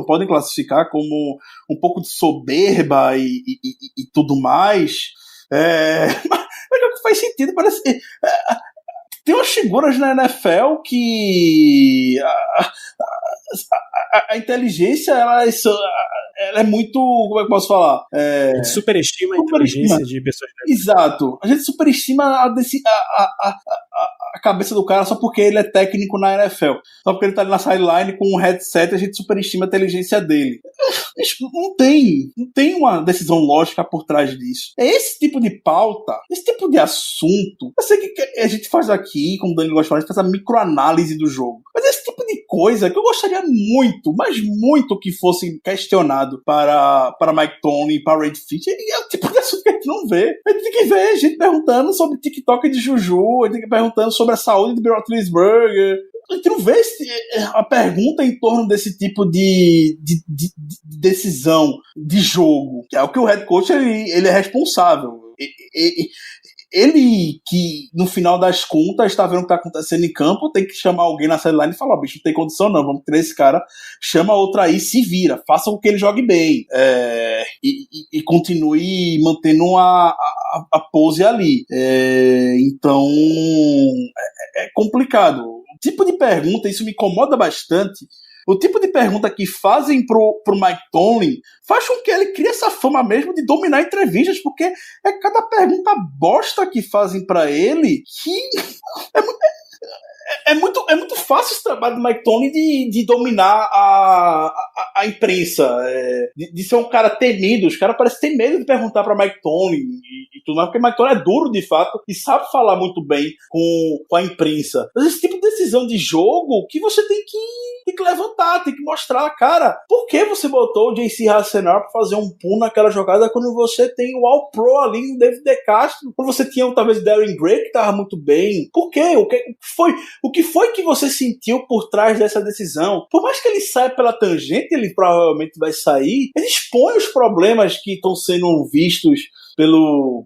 podem classificar como um pouco de soberba e tudo mais. Mas que faz sentido, parece... Tem umas figuras na NFL que a inteligência ela é muito, como é que eu posso falar? A gente superestima a inteligência de pessoas. Exato. A gente superestima a cabeça do cara só porque ele é técnico na NFL. Só porque ele tá ali na sideline com um headset, a gente superestima a inteligência dele. Não tem uma decisão lógica por trás disso. É esse tipo de pauta, esse tipo de assunto. Eu sei que a gente faz aqui, como o Danilo gosta de falar, a gente faz a microanálise do jogo. Mas esse tipo de coisa que eu gostaria muito, mas muito que fosse questionado para Mike Tomlin e para Red Fisher, é o tipo de assunto que a gente não vê. A gente tem que ver gente perguntando sobre TikTok de Juju, a gente tem que perguntando sobre a saúde de Ben Roethlisberger. A gente não vê a pergunta em torno desse tipo de decisão de jogo, que é o que o head coach ele é responsável. Ele que, no final das contas, está vendo o que está acontecendo em campo, tem que chamar alguém na sideline e falar, bicho, não tem condição não, vamos ter esse cara, chama outro aí, se vira, faça com que ele jogue bem, e continue mantendo a pose ali. Então, é complicado. O tipo de pergunta, isso me incomoda bastante. O tipo de pergunta que fazem pro Mike Tomlin faz com que ele crie essa fama mesmo de dominar entrevistas, porque é cada pergunta bosta que fazem pra ele que é muito fácil esse trabalho do Mike Tomlin de dominar a imprensa, de ser um cara temido. Os caras parecem ter medo de perguntar pra Mike Tomlin e tudo mais, porque o Mike Tomlin é duro de fato e sabe falar muito bem com a imprensa. Mas esse tipo de decisão de jogo que você tem que levantar, tem que mostrar, cara, por que você botou o J.C. Hassenauer pra fazer um pull naquela jogada quando você tem o All-Pro ali, o David DeCastro, quando você tinha talvez o Darren Gray que tava muito bem? Por quê? O que foi que você sentiu por trás dessa decisão? Por mais que ele saia pela tangente, ele provavelmente vai sair, ele expõe os problemas que estão sendo vistos pelo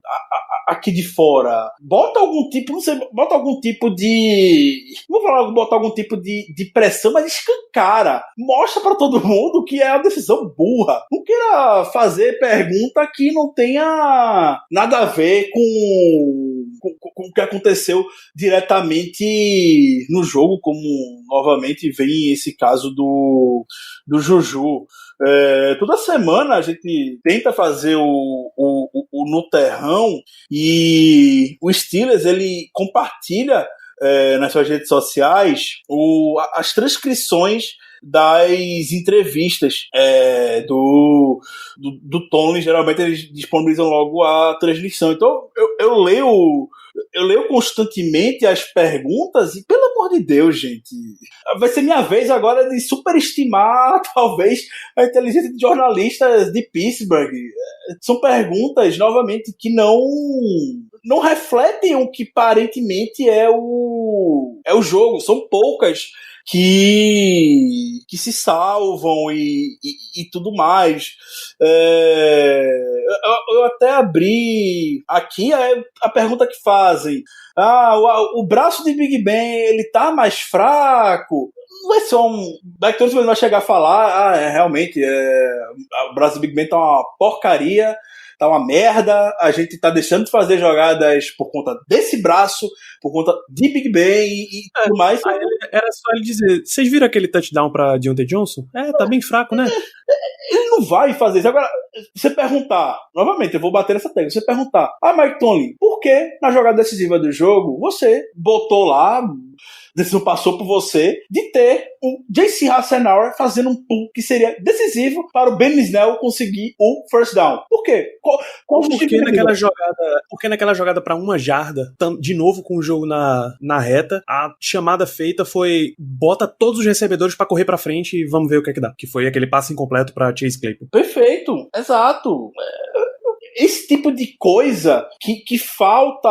aqui de fora, bota algum tipo, não sei, bota algum tipo de, não vou falar, botar algum tipo de pressão, mas escancara, mostra pra todo mundo que é uma decisão burra. Não queira fazer pergunta que não tenha nada a ver com o que aconteceu diretamente no jogo, como novamente vem esse caso do Juju. Toda semana a gente tenta fazer o no terrão, e o Steelers ele compartilha nas suas redes sociais as transcrições das entrevistas do Tony. Geralmente eles disponibilizam logo a transmissão. Então eu leio constantemente as perguntas e, pelo amor de Deus, gente, vai ser minha vez agora de superestimar, talvez, a inteligência de jornalistas de Pittsburgh. São perguntas, novamente, que não refletem o que aparentemente é o jogo. São poucas que se salvam e tudo mais. Eu até abri aqui a pergunta que fazem. O braço de Big Ben, ele tá mais fraco? Não vai ser Daqui a pouco vai chegar a falar, realmente, o braço do Big Ben tá uma porcaria, tá uma merda, a gente tá deixando de fazer jogadas por conta desse braço, por conta de Big Ben e tudo mais. Era só ele dizer, vocês viram aquele touchdown pra Deontay Johnson? Tá bem fraco, né? Ele não vai fazer isso. Agora, você perguntar, novamente, eu vou bater nessa tecla, você perguntar, Mike Tomlin, por que na jogada decisiva do jogo você botou lá, decisão passou por você, de ter um J.C. Hassenauer fazendo um pull que seria decisivo para o Ben Snell conseguir o first down? Por quê? Porque naquela jogada para 1 jarda, de novo com o jogo na reta, a chamada feita foi bota todos os recebedores para correr para frente e vamos ver o que é que dá. Que foi aquele passe incompleto para Chase Claypool. Perfeito, exato. Esse tipo de coisa que falta,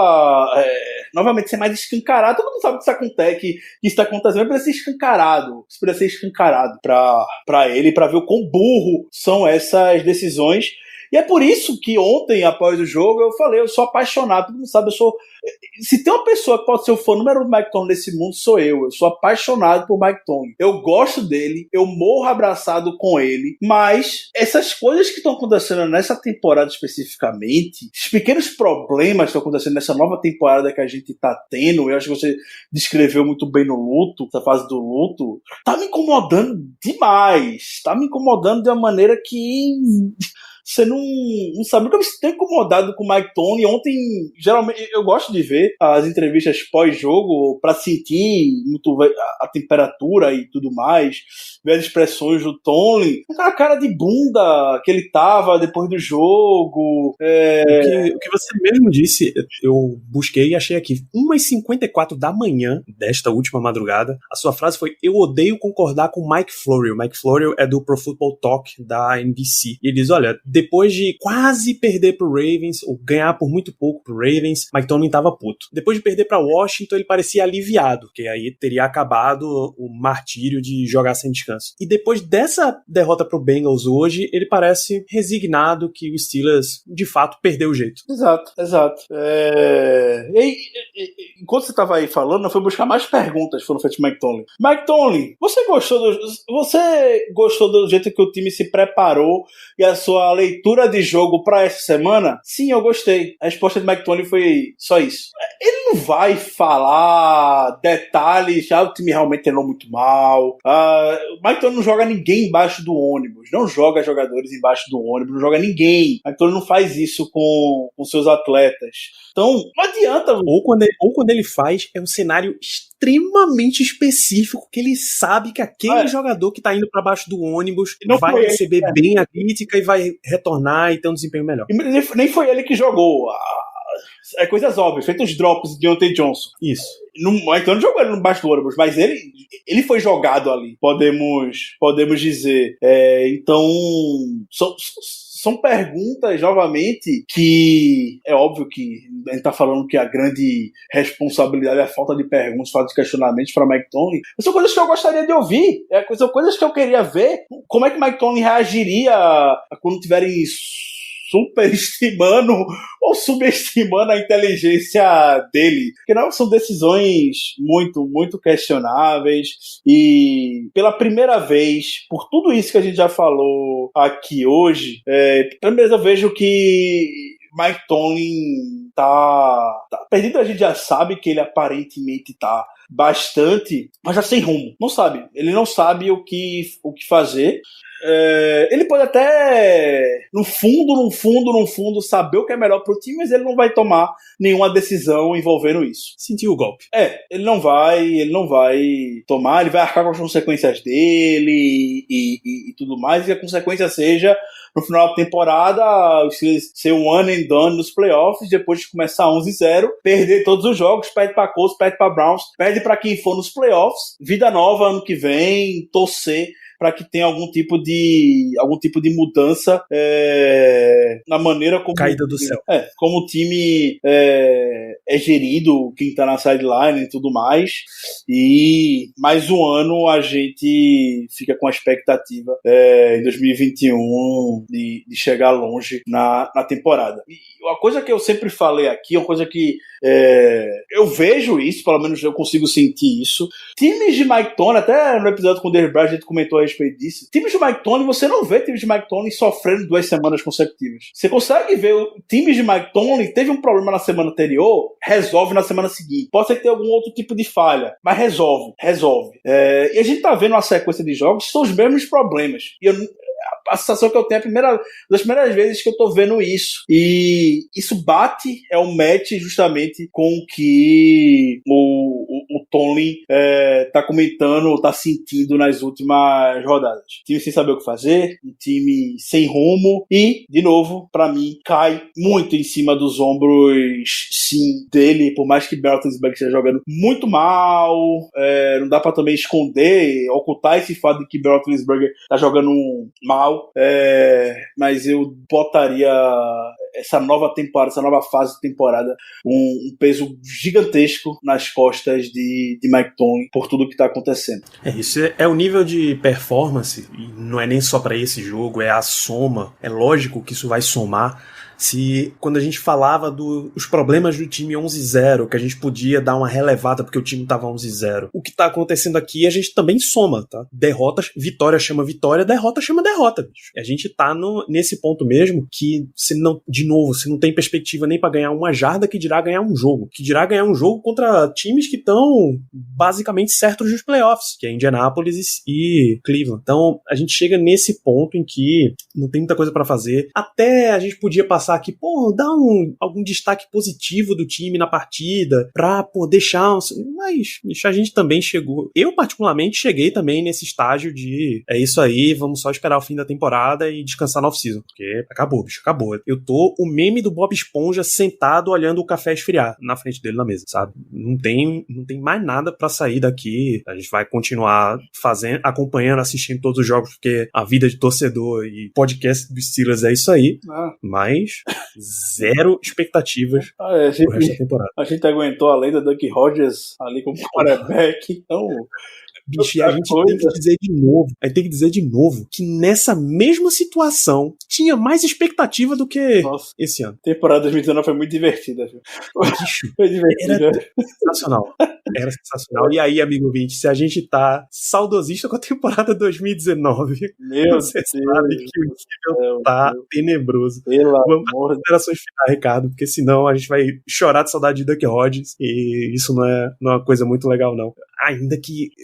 novamente, ser mais escancarado. Todo mundo sabe que isso acontece, que isso está acontecendo, mas precisa ser escancarado. Isso precisa ser escancarado para ele, para ver o quão burro são essas decisões. E é por isso que ontem, após o jogo, eu falei, eu sou apaixonado, todo mundo sabe, se tem uma pessoa que pode ser o fã número 1 do Mike Tomlin nesse mundo, sou eu sou apaixonado por Mike Tomlin, eu gosto dele, eu morro abraçado com ele, mas essas coisas que estão acontecendo nessa temporada especificamente, esses pequenos problemas que estão acontecendo nessa nova temporada que a gente tá tendo, eu acho que você descreveu muito bem no luto, essa fase do luto, tá me incomodando demais, tá me incomodando de uma maneira que você não sabe. Nunca me sinto incomodado com o Mike Tomlin. Ontem, geralmente, eu gosto de ver as entrevistas pós-jogo pra sentir muito a temperatura e tudo mais, ver as expressões do Tomlin, aquela cara de bunda que ele tava depois do jogo. O que você mesmo disse, eu busquei e achei aqui, 1h54 da manhã desta última madrugada, a sua frase foi: eu odeio concordar com o Mike Florio. O Mike Florio é do Pro Football Talk da NBC. E ele diz, olha, depois de quase perder pro Ravens, ou ganhar por muito pouco pro Ravens, Mike Tomlin tava puto. Depois de perder pra Washington, ele parecia aliviado, porque aí teria acabado o martírio de jogar sem descanso. E depois dessa derrota pro Bengals hoje, ele parece resignado que o Steelers, de fato, perdeu o jeito. Exato. Enquanto você tava aí falando, eu fui buscar mais perguntas que foram feitas pro Mike Tomlin. Mike Tomlin, você gostou do jeito que o time se preparou e a sua leitura de jogo pra essa semana? Sim, eu gostei. A resposta de Mike Tomlin foi só isso. Ele não vai falar detalhes, o time realmente treinou muito mal. O Mike Tomlin não joga ninguém embaixo do ônibus, não joga jogadores embaixo do ônibus, não joga ninguém. Mike Tomlin não faz isso com seus atletas. Então, não adianta. Ou quando ele faz, é um cenário extremamente específico, que ele sabe que aquele jogador que tá indo pra baixo do ônibus vai receber bem a crítica e vai retornar e ter um desempenho melhor. E nem foi ele que jogou. Coisas óbvias, feito os drops de Deontay Johnson. Isso. Então não jogou ele no baixo do ônibus, mas ele foi jogado ali, podemos dizer. Então, são perguntas, novamente, que é óbvio que a gente tá falando que a grande responsabilidade é a falta de perguntas, falta de questionamentos para Mike Tomlin. São coisas que eu gostaria de ouvir, são coisas que eu queria ver. Como é que Mike Tomlin reagiria quando tiverem superestimando ou subestimando a inteligência dele. Porque não, são decisões muito, muito questionáveis e pela primeira vez, por tudo isso que a gente já falou aqui hoje, pela primeira vez eu vejo que Mike Tomlin tá perdido. A gente já sabe que ele aparentemente tá bastante, mas já sem rumo. Não sabe. Ele não sabe o que fazer. Ele pode até, no fundo, saber o que é melhor pro time, mas ele não vai tomar nenhuma decisão envolvendo isso. Sentiu o golpe. Ele não vai tomar, ele vai arcar com as consequências dele e tudo mais, e a consequência seja, no final da temporada, ser um one and done nos playoffs, depois de começar 11-0, perder todos os jogos, perde pra Colts, perde pra Browns, perde pra quem for nos playoffs, vida nova ano que vem, torcer para que tenha algum tipo de mudança na maneira como caída do céu. Como o time é gerido, quem tá na sideline e tudo mais. E mais um ano a gente fica com a expectativa em 2021 de chegar longe na temporada. E uma coisa que eu sempre falei aqui, uma coisa que eu vejo isso, pelo menos eu consigo sentir isso. Times de Mike Tomlin, até no episódio com o Dave Brown a gente comentou a respeito disso. Times de Mike Tomlin, você não vê times de Mike Tomlin sofrendo 2 semanas consecutivas. Você consegue ver times de Mike Tomlin, teve um problema na semana anterior, resolve na semana seguinte. Pode ser que tenha algum outro tipo de falha, mas resolve. E a gente tá vendo uma sequência de jogos que são os mesmos problemas. E a sensação que eu tenho das primeiras vezes que eu tô vendo isso. E isso um match justamente com o que o Tomlin tá comentando, tá sentindo nas últimas rodadas. Time sem saber o que fazer, um time sem rumo e, de novo, pra mim, cai muito em cima dos ombros, sim, dele, por mais que Ben Roethlisberger esteja jogando muito mal, não dá pra também ocultar esse fato de que Ben Roethlisberger tá jogando mal. Mas eu botaria essa nova temporada, essa nova fase de temporada, um peso gigantesco nas costas de Mike Tomlin por tudo que está acontecendo. Isso é o nível de performance, e não é nem só para esse jogo, é a soma. É lógico que isso vai somar. Quando a gente falava dos problemas do time 11-0, que a gente podia dar uma relevada porque o time tava 11-0, o que tá acontecendo aqui a gente também soma, tá? Derrotas, vitória chama vitória, derrota chama derrota, bicho. A gente tá nesse ponto mesmo que você não tem perspectiva nem pra ganhar uma jarda, que dirá ganhar um jogo. Que dirá ganhar um jogo contra times que estão basicamente certos nos playoffs, que é Indianapolis e Cleveland. Então a gente chega nesse ponto em que não tem muita coisa pra fazer. Até a gente podia passar aqui, dar algum destaque positivo do time na partida, pra deixar... Mas a gente também chegou... Eu, particularmente, cheguei também nesse estágio de é isso aí, vamos só esperar o fim da temporada e descansar na off-season, porque acabou, bicho, acabou. Eu tô o meme do Bob Esponja sentado olhando o café esfriar na frente dele na mesa, sabe? Não tem mais nada pra sair daqui. A gente vai continuar acompanhando, assistindo todos os jogos, porque a vida de torcedor e podcast dos Steelers é isso aí, mas zero expectativas pro resto da temporada. A gente aguentou a lenda do Duck Rodgers ali como quarterback, então... Bicho, e a gente tem que dizer de novo que nessa mesma situação tinha mais expectativa do que esse ano. A temporada 2019 foi muito divertida, viu? Bicho, foi divertida. Era sensacional. E aí, amigo ouvinte, se a gente tá saudosista com a temporada 2019, você sabe que o nível tá tenebroso. Vamos para as considerações finais, Ricardo, porque senão a gente vai chorar de saudade de Duck Hodges e isso não é uma coisa muito legal, não.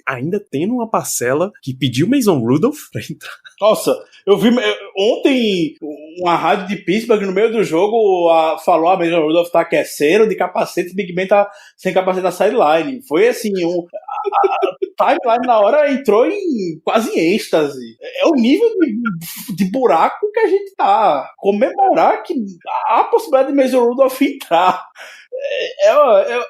Ainda tendo uma parcela que pediu Mason Rudolph pra entrar. Nossa, eu vi ontem uma rádio de Pittsburgh no meio do jogo falou: Mason Rudolph tá aquecendo de capacete, Big Ben tá sem capacete na sideline. Foi assim, a timeline na hora entrou quase em êxtase. É o nível de buraco que a gente tá. Comemorar que há a possibilidade de Mason Rudolph entrar.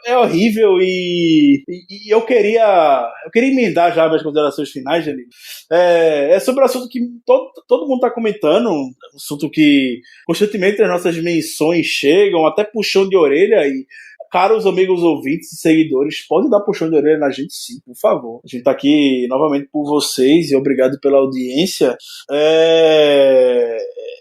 É horrível e eu queria emendar já minhas considerações finais, Janine. É sobre um assunto que todo mundo está comentando, um assunto que constantemente as nossas menções chegam, até puxão de orelha, e caros amigos ouvintes e seguidores, podem dar puxão de orelha na gente sim, por favor. A gente tá aqui novamente por vocês e obrigado pela audiência.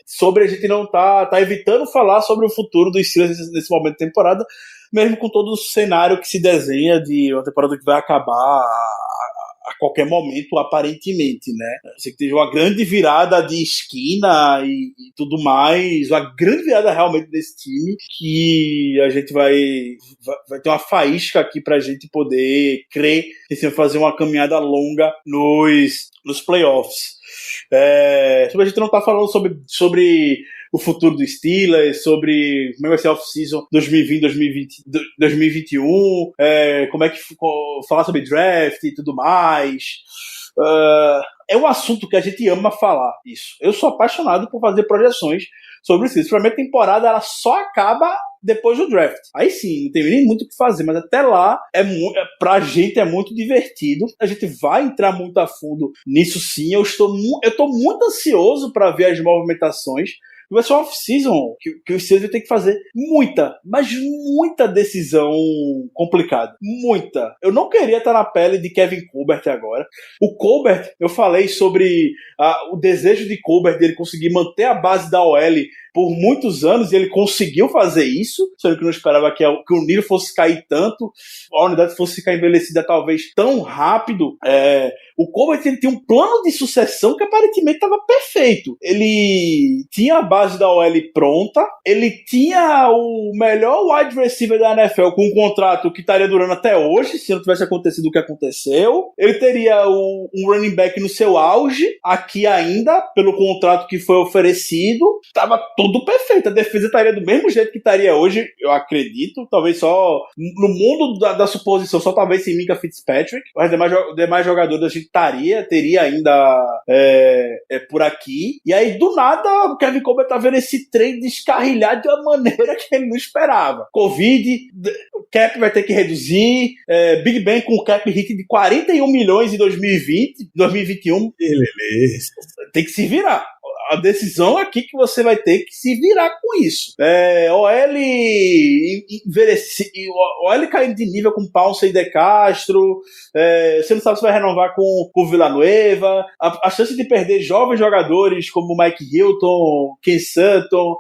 Sobre a gente não tá evitando falar sobre o futuro dos Steelers nesse momento de temporada, mesmo com todo o cenário que se desenha de uma temporada que vai acabar a qualquer momento, aparentemente, né? Você que teve uma grande virada de esquina e tudo mais, uma grande virada realmente desse time, que a gente vai ter uma faísca aqui pra gente poder crer que se vai fazer uma caminhada longa nos playoffs. Sobre a gente não tá falando sobre o futuro do Steelers, sobre como é que vai ser a off-season 2020-2021, como é que falar sobre draft e tudo mais. É um assunto que a gente ama falar, isso. Eu sou apaixonado por fazer projeções sobre o Steelers. A primeira temporada ela só acaba depois do draft. Aí sim, não tem nem muito o que fazer, mas até lá, pra gente é muito divertido. A gente vai entrar muito a fundo nisso sim. Eu tô muito ansioso para ver as movimentações. Vai ser uma off-season que o Steelers vai ter que fazer muita decisão complicada. Muita. Eu não queria estar na pele de Kevin Colbert agora. O Colbert, eu falei sobre o desejo de Colbert dele conseguir manter a base da OL por muitos anos, e ele conseguiu fazer isso, só que não esperava que o nível fosse cair tanto, a unidade fosse ficar envelhecida talvez tão rápido. O Colbert ele tinha um plano de sucessão que aparentemente estava perfeito. Ele tinha a base da OL pronta, ele tinha o melhor wide receiver da NFL com um contrato que estaria durando até hoje, se não tivesse acontecido o que aconteceu. Ele teria um running back no seu auge, aqui ainda, pelo contrato que foi oferecido. Estava tudo perfeito. A defesa estaria do mesmo jeito que estaria hoje, eu acredito. Talvez só no mundo da suposição, só talvez sem Minka Fitzpatrick. Os demais jogadores a gente teria ainda por aqui. E aí, do nada, o Kevin Colbert tá vendo esse trem descarrilhar de uma maneira que ele não esperava. Covid, o cap vai ter que reduzir, Big Ben com o cap hit de 41 milhões em 2021. Beleza. Tem que se virar. A decisão aqui que você vai ter que se virar com isso. OL caindo de nível com Pouncey e De Castro. Você não sabe se vai renovar com o Villanueva. A chance de perder jovens jogadores como Mike Hilton, Ken Sutton,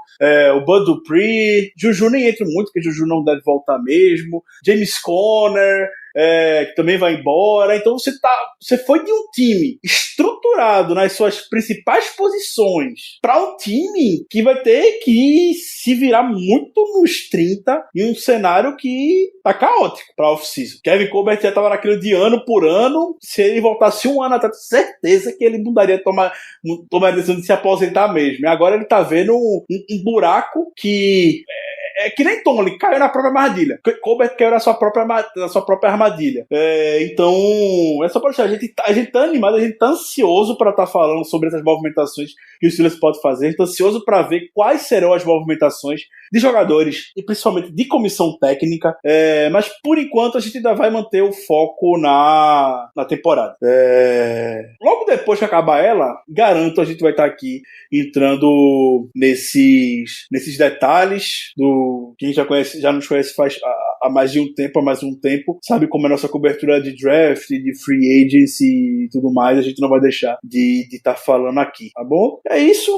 o Bud Dupree. Juju nem entra muito, porque Juju não deve voltar mesmo. James Conner, que também vai embora. Então você foi de um time estruturado nas suas principais posições para um time que vai ter que se virar muito nos 30 em um cenário que tá caótico para off-season. Kevin Colbert já tava naquilo de ano por ano. Se ele voltasse um ano atrás, certeza que ele mudaria, tomar a decisão de se aposentar mesmo. E agora ele tá vendo um buraco que que nem Tom, ele caiu na própria armadilha. Colbert caiu na sua própria armadilha. Então, é só pra deixar. A gente tá animado, a gente tá ansioso pra estar falando sobre essas movimentações que o Steelers pode fazer. A gente tá ansioso pra ver quais serão as movimentações de jogadores e principalmente de comissão técnica. Mas por enquanto a gente ainda vai manter o foco na temporada. Logo depois que acabar ela, garanto, a gente vai estar aqui entrando nesses detalhes do quem já nos conhece há mais de um tempo, sabe como é a nossa cobertura de draft, de free agency e tudo mais. A gente não vai deixar de estar falando aqui, tá bom? É isso.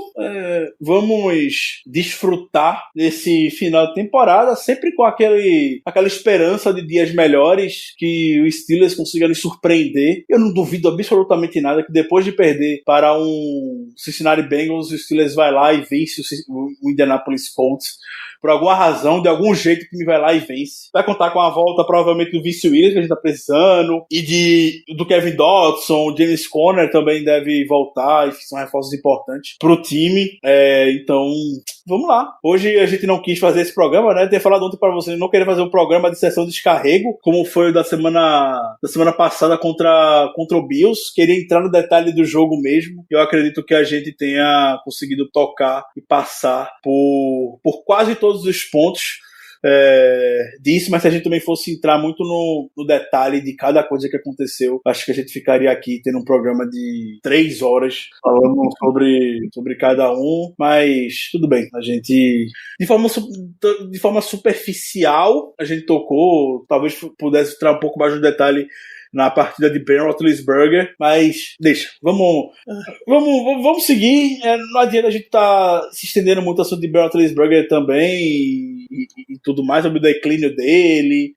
Vamos desfrutar desse final de temporada, sempre com aquela esperança de dias melhores, que o Steelers consiga nos surpreender. Eu não duvido absolutamente nada que depois de perder para um Cincinnati Bengals, o Steelers vai lá e vence o Indianapolis Colts. Por alguma razão, de algum jeito, o time vai lá e vence. Vai contar com a volta, provavelmente, do Vince Williams, que a gente tá precisando, e do Kevin Dodson. O James Conner também deve voltar, e são reforços importantes pro time. Então, vamos lá. Hoje a gente não quis fazer esse programa, né? Eu tinha falado ontem pra vocês, não queria fazer um programa de sessão de descarrego, como foi o da semana passada contra o Bills. Queria entrar no detalhe do jogo mesmo. Eu acredito que a gente tenha conseguido tocar e passar por quase todos os pontos disso, mas se a gente também fosse entrar muito no detalhe de cada coisa que aconteceu, acho que a gente ficaria aqui tendo um programa de 3 horas falando sobre cada um, mas tudo bem, a gente de forma superficial a gente tocou, talvez pudesse entrar um pouco mais no detalhe na partida de Ben Roethlisberger, mas deixa, vamos seguir. Não adianta a gente estar se estendendo muito assunto de Ben Roethlisberger também e tudo mais, sobre o declínio dele.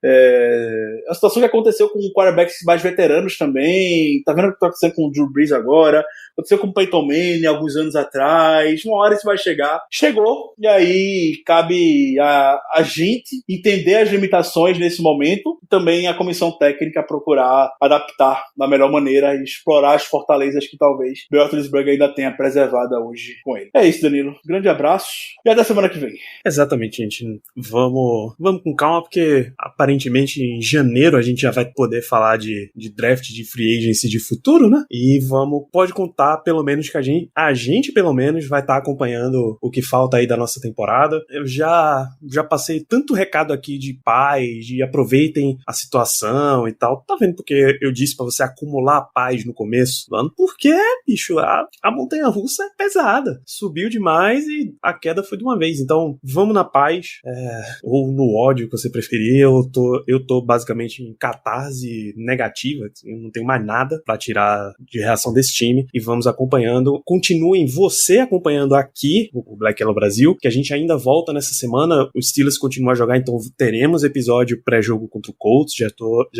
A situação que aconteceu com quarterbacks mais veteranos também, tá vendo o que tá acontecendo com o Drew Brees agora, aconteceu com o Peyton Manning alguns anos atrás, uma hora isso vai chegar. Chegou, e aí cabe a gente entender as limitações nesse momento, e também a comissão técnica procurar adaptar da melhor maneira e explorar as fortalezas que talvez Ben Roethlisberger ainda tenha preservada hoje com ele. É isso, Danilo. Grande abraço e até semana que vem. Exatamente, gente. Vamos com calma, porque aparentemente em janeiro a gente já vai poder falar de draft, de free agency de futuro, né? E pode contar pelo menos que a gente pelo menos vai estar acompanhando o que falta aí da nossa temporada. Eu já passei tanto recado aqui de paz, de aproveitem a situação e tal. Tá vendo porque eu disse pra você acumular paz no começo do ano? Porque, bicho, a montanha-russa é pesada. Subiu demais e a queda foi de uma vez. Então, vamos na paz, ou no ódio, que você preferir. Eu tô basicamente em catarse negativa. Eu não tenho mais nada pra tirar de reação desse time. E vamos acompanhando. Continuem você acompanhando aqui o Black Yellow Brasil, que a gente ainda volta nessa semana. O Steelers continua a jogar, então teremos episódio pré-jogo contra o Colts. Já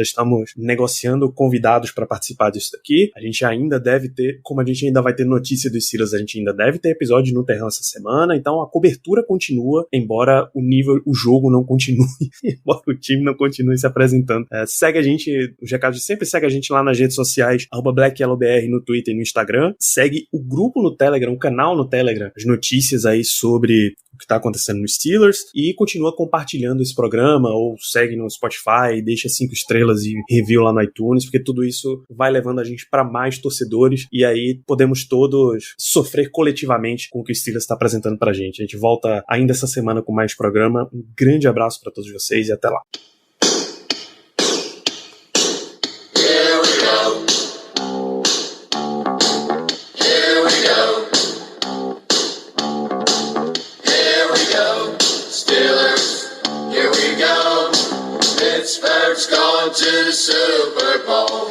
estamos negociando convidados para participar disso daqui. A gente ainda deve ter, como a gente ainda vai ter notícia dos Steelers, a gente ainda deve ter episódio no Terrão essa semana, então a cobertura continua, embora o jogo não continue, embora o time não continue se apresentando. Segue a gente, os recados de sempre, segue a gente lá nas redes sociais, @BlackYellowBR no Twitter e no Instagram, segue o grupo no Telegram, o canal no Telegram, as notícias aí sobre o que está acontecendo nos Steelers, e continua compartilhando esse programa, ou segue no Spotify, deixa 5 estrelas e review lá no iTunes, porque tudo isso vai levando a gente para mais torcedores, e aí podemos todos sofrer coletivamente com o que o Steelers está apresentando pra gente. A gente volta ainda essa semana com mais programa. Um grande abraço para todos vocês e até lá. Pittsburgh's going to the Super Bowl.